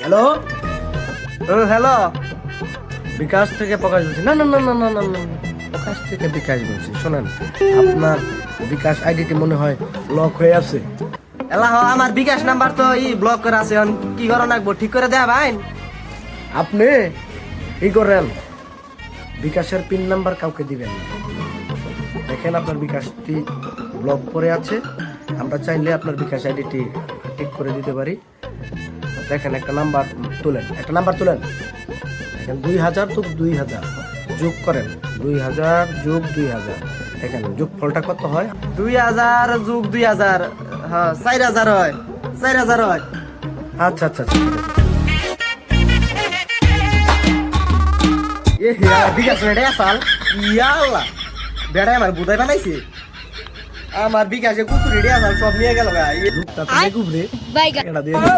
Hello, hello. বিকাশ থেকে প্রকাশ বলছি। না না না না না না না, প্রকাশ থেকে বিকাশ বলছি। শোনেন, আপনার বিকাশ আইডিটি মনে হয় লক হয়ে আছে। এলা হ, আমার বিকাশ নাম্বার তো ব্লক করা আছে। এখন কি করা লাগবো, ঠিক করে দেয়া ভাই? আপনি কি করেন, বিকাশের পিন নাম্বার কাউকে দিবেন না। দেখেন আপনার বিকাশটি ব্লক করে আছে, আমরা চাইলে আপনার বিকাশ আইডিটি ঠিক করে দিতে পারি। দেখেন একটা নাম্বার তুলেন, একটা নাম্বার তুলেন। দেখেন 2000 তো 2000 যোগ করেন, 2000 যোগ 2000, দেখেন যোগফলটা কত হয়। 2000 যোগ 2000, হ্যাঁ 4000 হয়, 4000 হয়। আচ্ছা আচ্ছা আচ্ছা, ঠিক আছে। এ হে, বিকাশ রেডে আসাল। ইয়াল্লা, বেড়ায় আমার বুধাই বানাইছে। আমার বিকাশে কুকুর রেডে আসাল, সব নিয়ে গেল ভাই। লোকটা তো দেখুব রে, বাইগা এটা দিয়ে দিবো।